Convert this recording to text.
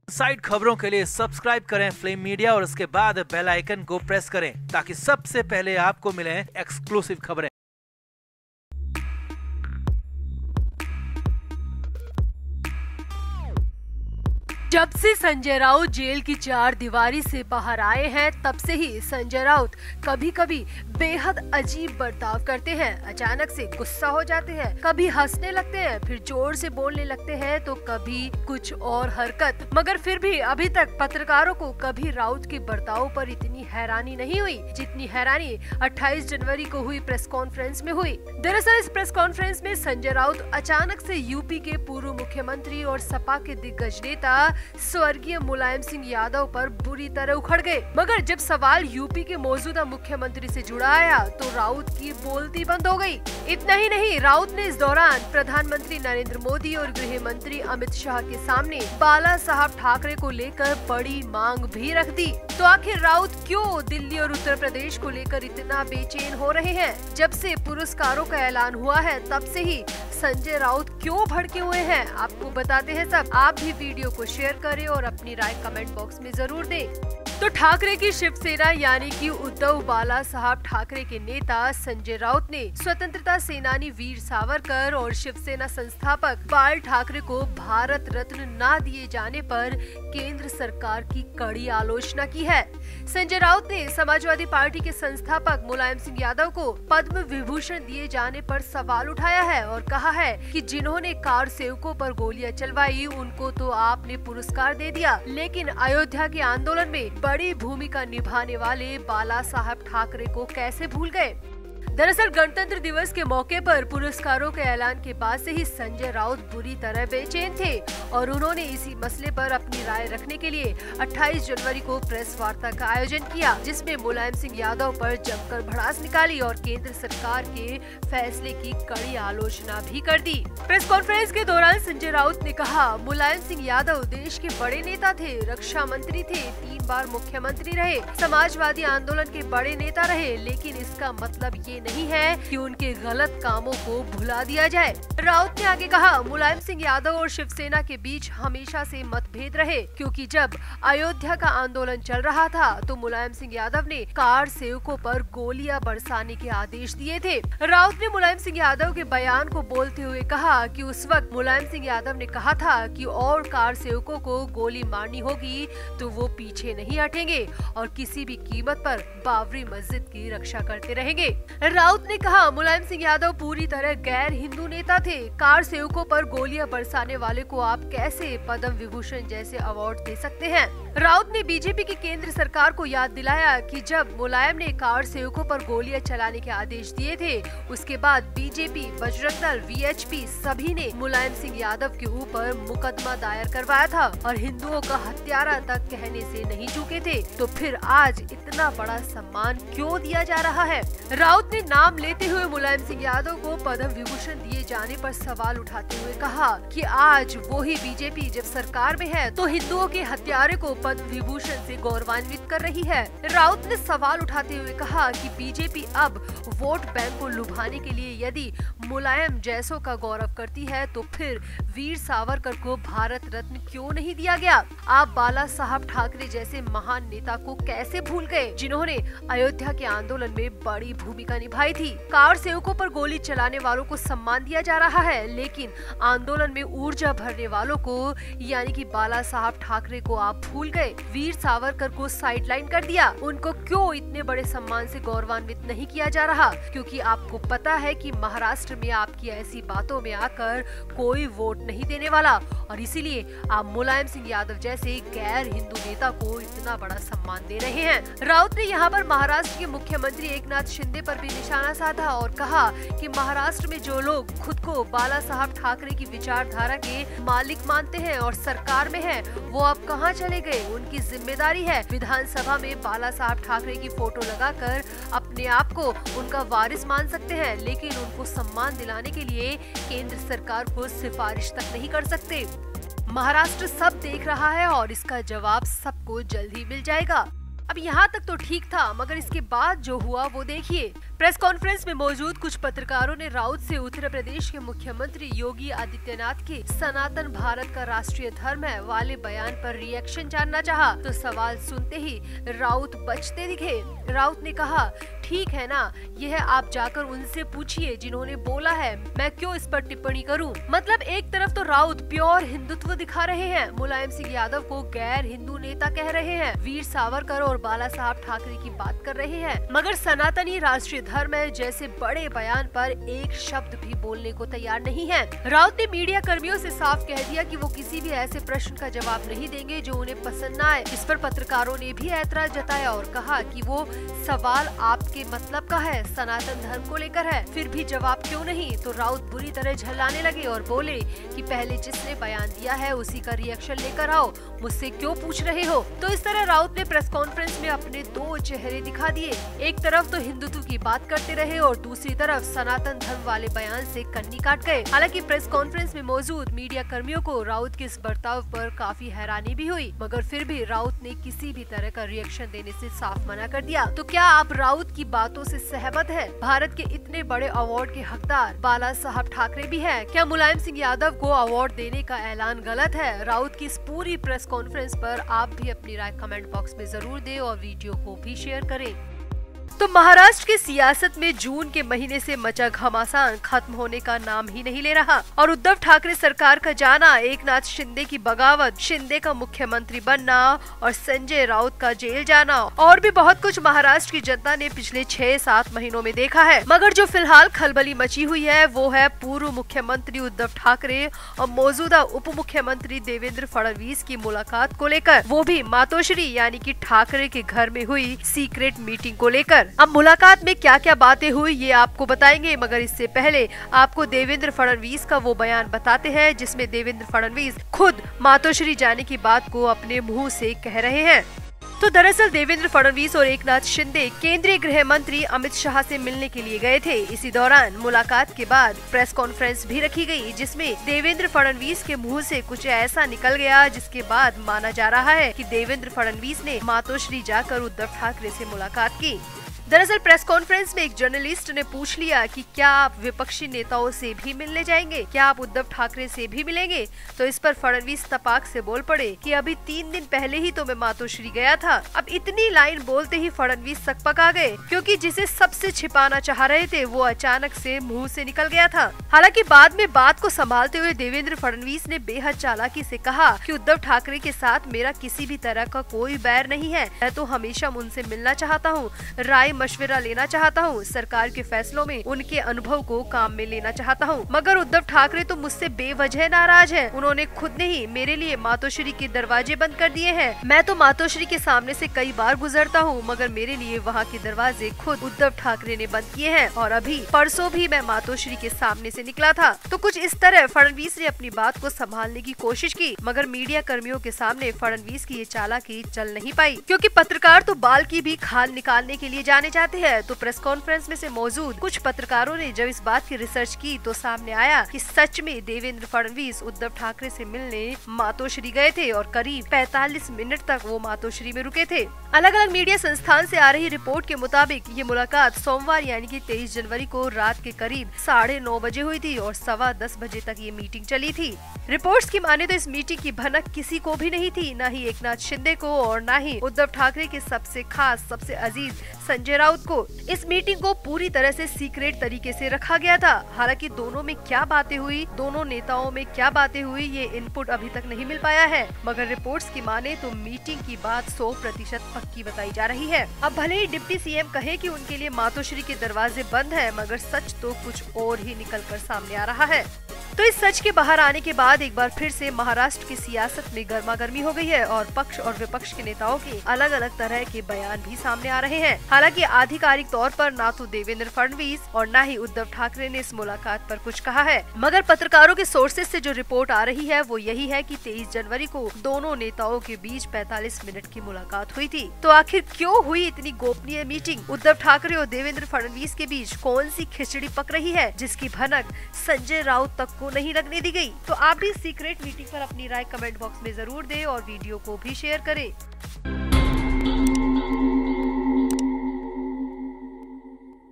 Side खबरों के लिए सब्सक्राइब करें फ्लेम मीडिया और उसके बाद बेल आइकन को प्रेस करें ताकि सबसे पहले आपको मिले एक्सक्लूसिव खबरें। जब से संजय राउत जेल की चार दीवारी से बाहर आए हैं तब से ही संजय राउत कभी कभी बेहद अजीब बर्ताव करते हैं। अचानक से गुस्सा हो जाते हैं, कभी हंसने लगते हैं, फिर जोर से बोलने लगते हैं तो कभी कुछ और हरकत। मगर फिर भी अभी तक पत्रकारों को कभी राउत के बर्ताव पर इतनी हैरानी नहीं हुई जितनी हैरानी 28 जनवरी को हुई प्रेस कॉन्फ्रेंस में हुई। दरअसल इस प्रेस कॉन्फ्रेंस में संजय राउत अचानक से यूपी के पूर्व मुख्यमंत्री और सपा के दिग्गज नेता स्वर्गीय मुलायम सिंह यादव पर बुरी तरह उखड़ गए। मगर जब सवाल यूपी के मौजूदा मुख्यमंत्री से जुड़ा आया तो राउत की बोलती बंद हो गई। इतना ही नहीं, राउत ने इस दौरान प्रधानमंत्री नरेंद्र मोदी और गृह मंत्री अमित शाह के सामने बाला साहब ठाकरे को लेकर बड़ी मांग भी रख दी। तो आखिर राउत क्यों दिल्ली और उत्तर प्रदेश को लेकर इतना बेचैन हो रहे हैं? जब से पुरस्कारों का ऐलान हुआ है तब से ही संजय राउत क्यों भड़के हुए हैं, आपको बताते हैं सब। आप भी वीडियो को शेयर करें और अपनी राय कमेंट बॉक्स में जरूर दें। तो ठाकरे की शिवसेना यानी कि उद्धव बाला साहब ठाकरे के नेता संजय राउत ने स्वतंत्रता सेनानी वीर सावरकर और शिवसेना संस्थापक बाल ठाकरे को भारत रत्न न दिए जाने पर केंद्र सरकार की कड़ी आलोचना की है। संजय राउत ने समाजवादी पार्टी के संस्थापक मुलायम सिंह यादव को पद्म विभूषण दिए जाने पर सवाल उठाया है और कहा है कि जिन्होंने कार सेवकों पर गोलियां चलवाई उनको तो आपने पुरस्कार दे दिया, लेकिन अयोध्या के आंदोलन में बड़ी भूमिका निभाने वाले बाला साहब ठाकरे को कैसे भूल गए? दरअसल गणतंत्र दिवस के मौके पर पुरस्कारों के ऐलान के बाद से ही संजय राउत बुरी तरह बेचैन थे और उन्होंने इसी मसले पर अपनी राय रखने के लिए 28 जनवरी को प्रेस वार्ता का आयोजन किया, जिसमें मुलायम सिंह यादव पर जमकर भड़ास निकाली और केंद्र सरकार के फैसले की कड़ी आलोचना भी कर दी। प्रेस कॉन्फ्रेंस के दौरान संजय राउत ने कहा, मुलायम सिंह यादव देश के बड़े नेता थे, रक्षा मंत्री थे, 3 बार मुख्यमंत्री रहे, समाजवादी आंदोलन के बड़े नेता रहे, लेकिन इसका मतलब ये नहीं है कि उनके गलत कामों को भुला दिया जाए। राउत ने आगे कहा, मुलायम सिंह यादव और शिवसेना के बीच हमेशा से मतभेद रहे, क्योंकि जब अयोध्या का आंदोलन चल रहा था तो मुलायम सिंह यादव ने कार सेवकों पर गोलियां बरसाने के आदेश दिए थे। राउत ने मुलायम सिंह यादव के बयान को बोलते हुए कहा कि उस वक्त मुलायम सिंह यादव ने कहा था कि और कार सेवकों को गोली मारनी होगी तो वो पीछे नहीं हटेंगे और किसी भी कीमत पर बाबरी मस्जिद की रक्षा करते रहेंगे। राउत ने कहा, मुलायम सिंह यादव पूरी तरह गैर हिंदू नेता थे, कार सेवकों पर गोलियां बरसाने वाले को आप कैसे पद्म विभूषण जैसे अवार्ड दे सकते हैं? राउत ने बीजेपी की केंद्र सरकार को याद दिलाया कि जब मुलायम ने कार सेवकों पर गोलियां चलाने के आदेश दिए थे, उसके बाद बीजेपी, बजरंग दल, वीएचपी सभी ने मुलायम सिंह यादव के ऊपर मुकदमा दायर करवाया था और हिंदुओं का हत्यारा तक कहने से नहीं चूके थे। तो फिर आज इतना बड़ा सम्मान क्यों दिया जा रहा है? राउत ने नाम लेते हुए मुलायम सिंह यादव को पद्म विभूषण दिए जाने पर सवाल उठाते हुए कहा कि आज वो ही बीजेपी जब सरकार में है तो हिंदुओं के हत्यारे को पद्म विभूषण से गौरवान्वित कर रही है। राउत ने सवाल उठाते हुए कहा कि बीजेपी अब वोट बैंक को लुभाने के लिए यदि मुलायम जैसों का गौरव करती है तो फिर वीर सावरकर को भारत रत्न क्यों नहीं दिया गया? आप बाला साहब ठाकरे जैसे महान नेता को कैसे भूल गए जिन्होंने अयोध्या के आंदोलन में बड़ी भूमिका निभाई थी? कार सेवकों पर गोली चलाने वालों को सम्मान दिया जा रहा है, लेकिन आंदोलन में ऊर्जा भरने वालों को यानी कि बाला साहब ठाकरे को आप भूल गए। वीर सावरकर को साइडलाइन कर दिया। उनको क्यों इतने बड़े सम्मान से गौरवान्वित नहीं किया जा रहा? क्योंकि आपको पता है कि महाराष्ट्र में आपकी ऐसी बातों में आकर कोई वोट नहीं देने वाला और इसीलिए आप मुलायम सिंह यादव जैसे गैर हिंदू नेता को इतना बड़ा सम्मान दे रहे हैं। राउत ने यहाँ पर महाराष्ट्र के मुख्यमंत्री एकनाथ शिंदे पर भी निशाना साधा और कहा कि महाराष्ट्र में जो लोग खुद को बाला साहब ठाकरे की विचारधारा के मालिक मानते हैं और सरकार में हैं, वो अब कहां चले गए? उनकी जिम्मेदारी है विधानसभा में बाला साहब ठाकरे की फोटो लगाकर अपने आप को उनका वारिस मान सकते हैं, लेकिन उनको सम्मान दिलाने के लिए केंद्र सरकार को सिफारिश तक नहीं कर सकते। महाराष्ट्र सब देख रहा है और इसका जवाब सबको जल्द ही मिल जाएगा। अब यहाँ तक तो ठीक था, मगर इसके बाद जो हुआ वो देखिए। प्रेस कॉन्फ्रेंस में मौजूद कुछ पत्रकारों ने राउत से उत्तर प्रदेश के मुख्यमंत्री योगी आदित्यनाथ के सनातन भारत का राष्ट्रीय धर्म है वाले बयान पर रिएक्शन जानना चाहा, तो सवाल सुनते ही राउत बचते दिखे। राउत ने कहा, ठीक है ना, यह आप जाकर उनसे पूछिए जिन्होंने बोला है, मैं क्यों इस पर टिप्पणी करूं। मतलब एक तरफ तो राउत प्योर हिंदुत्व दिखा रहे हैं, मुलायम सिंह यादव को गैर हिंदू नेता कह रहे हैं, वीर सावरकर और बाला साहब ठाकरे की बात कर रहे हैं, मगर सनातनी राष्ट्रीय धर्म है जैसे बड़े बयान पर एक शब्द भी बोलने को तैयार नहीं है। राउत ने मीडिया कर्मियों से साफ कह दिया कि वो किसी भी ऐसे प्रश्न का जवाब नहीं देंगे जो उन्हें पसंद न आए। इस पर पत्रकारों ने भी ऐतराज जताया और कहा कि वो सवाल आपके मतलब का है, सनातन धर्म को लेकर है, फिर भी जवाब क्यों नहीं। तो राउत बुरी तरह झल्लाने लगे और बोले कि पहले जिसने बयान दिया है उसी का रिएक्शन लेकर आओ, मुझसे क्यों पूछ रहे हो। तो इस तरह राउत ने प्रेस कॉन्फ्रेंस में अपने दो चेहरे दिखा दिए। एक तरफ तो हिंदुत्व की बात करते रहे और दूसरी तरफ सनातन धर्म वाले बयान से कन्नी काट गए। हालांकि प्रेस कॉन्फ्रेंस में मौजूद मीडिया कर्मियों को राउत के इस बर्ताव पर काफी हैरानी भी हुई, मगर फिर भी राउत ने किसी भी तरह का रिएक्शन देने से साफ मना कर दिया। तो क्या आप राउत की बातों से सहमत है? भारत के इतने बड़े अवार्ड के हकदार बाला साहब ठाकरे भी है, क्या मुलायम सिंह यादव को अवार्ड देने का ऐलान गलत है? राउत की इस पूरी प्रेस कॉन्फ्रेंस पर आप भी अपनी राय कमेंट बॉक्स में जरूर दें और वीडियो को भी शेयर करें। तो महाराष्ट्र की सियासत में जून के महीने से मचा घमासान खत्म होने का नाम ही नहीं ले रहा और उद्धव ठाकरे सरकार का जाना, एकनाथ शिंदे की बगावत, शिंदे का मुख्यमंत्री बनना और संजय राउत का जेल जाना और भी बहुत कुछ महाराष्ट्र की जनता ने पिछले 6-7 महीनों में देखा है। मगर जो फिलहाल खलबली मची हुई है वो है पूर्व मुख्यमंत्री उद्धव ठाकरे और मौजूदा उप मुख्यमंत्री देवेंद्र फडणवीस की मुलाकात को लेकर, वो भी मातोश्री यानी कि ठाकरे के घर में हुई सीक्रेट मीटिंग को लेकर। अब मुलाकात में क्या क्या बातें हुई ये आपको बताएंगे, मगर इससे पहले आपको देवेंद्र फडणवीस का वो बयान बताते हैं जिसमें देवेंद्र फडणवीस खुद मातोश्री जाने की बात को अपने मुंह से कह रहे हैं। तो दरअसल देवेंद्र फडणवीस और एकनाथ शिंदे केंद्रीय गृह मंत्री अमित शाह से मिलने के लिए गए थे। इसी दौरान मुलाकात के बाद प्रेस कॉन्फ्रेंस भी रखी गई जिसमें देवेंद्र फडणवीस के मुंह से कुछ ऐसा निकल गया जिसके बाद माना जा रहा है कि देवेंद्र फडणवीस ने मातोश्री जाकर उद्धव ठाकरे से मुलाकात की। दरअसल प्रेस कॉन्फ्रेंस में एक जर्नलिस्ट ने पूछ लिया कि क्या आप विपक्षी नेताओं से भी मिलने जाएंगे, क्या आप उद्धव ठाकरे से भी मिलेंगे। तो इस पर फडणवीस तपाक से बोल पड़े कि अभी 3 दिन पहले ही तो मैं मातोश्री गया था। अब इतनी लाइन बोलते ही फडणवीस सकपका गए क्योंकि जिसे सबसे छिपाना चाह रहे थे वो अचानक से मुंह से निकल गया था। हालांकि बाद में बात को संभालते हुए देवेंद्र फडणवीस ने बेहद चालाकी से कहा कि उद्धव ठाकरे के साथ मेरा किसी भी तरह का कोई बैर नहीं है, मैं तो हमेशा उनसे मिलना चाहता हूँ, राय मशवरा लेना चाहता हूँ, सरकार के फैसलों में उनके अनुभव को काम में लेना चाहता हूँ। मगर उद्धव ठाकरे तो मुझसे बेवजह नाराज हैं। उन्होंने खुद ने ही मेरे लिए मातोश्री के दरवाजे बंद कर दिए हैं। मैं तो मातोश्री के सामने से कई बार गुजरता हूँ, मगर मेरे लिए वहाँ के दरवाजे खुद उद्धव ठाकरे ने बंद किए हैं और अभी परसों भी मैं मातोश्री के सामने से निकला था। तो कुछ इस तरह फडणवीस ने अपनी बात को संभालने की कोशिश की, मगर मीडिया कर्मियों के सामने फडणवीस की ये चालाकी चल नहीं पाई क्योंकि पत्रकार तो बाल की भी खाल निकालने के लिए जाने जाते हैं। तो प्रेस कॉन्फ्रेंस में से मौजूद कुछ पत्रकारों ने जब इस बात की रिसर्च की तो सामने आया कि सच में देवेंद्र फडणवीस उद्धव ठाकरे से मिलने मातोश्री गए थे और करीब 45 मिनट तक वो मातोश्री में रुके थे। अलग अलग मीडिया संस्थान से आ रही रिपोर्ट के मुताबिक ये मुलाकात सोमवार यानी कि 23 जनवरी को रात के करीब 9:30 बजे हुई थी और 10:15 बजे तक ये मीटिंग चली थी। रिपोर्ट्स की माने तो इस मीटिंग की भनक किसी को भी नहीं थी, न ही एकनाथ शिंदे को और न ही उद्धव ठाकरे के सबसे खास, सबसे अजीज संजय राउत को। इस मीटिंग को पूरी तरह से सीक्रेट तरीके से रखा गया था। हालांकि दोनों में क्या बातें हुई, दोनों नेताओं में क्या बातें हुई, ये इनपुट अभी तक नहीं मिल पाया है, मगर रिपोर्ट्स की माने तो मीटिंग की बात 100% पक्की बताई जा रही है। अब भले ही डिप्टी सीएम कहे कि उनके लिए मातोश्री के दरवाजे बंद है, मगर सच तो कुछ और ही निकल कर सामने आ रहा है। तो इस सच के बाहर आने के बाद एक बार फिर से महाराष्ट्र की सियासत में गर्मागर्मी हो गई है और पक्ष और विपक्ष के नेताओं के अलग अलग तरह के बयान भी सामने आ रहे हैं। हालांकि आधिकारिक तौर पर ना तो देवेंद्र फडणवीस और न ही उद्धव ठाकरे ने इस मुलाकात पर कुछ कहा है, मगर पत्रकारों के सोर्सेज से जो रिपोर्ट आ रही है वो यही है कि 23 जनवरी को दोनों नेताओं के बीच 45 मिनट की मुलाकात हुई थी। तो आखिर क्यों हुई इतनी गोपनीय मीटिंग? उद्धव ठाकरे और देवेंद्र फडणवीस के बीच कौन सी खिचड़ी पक रही है जिसकी भनक संजय राउत तक को नहीं लगने दी गई? तो आप भी सीक्रेट मीटिंग पर अपनी राय कमेंट बॉक्स में जरूर दें और वीडियो को भी शेयर करें।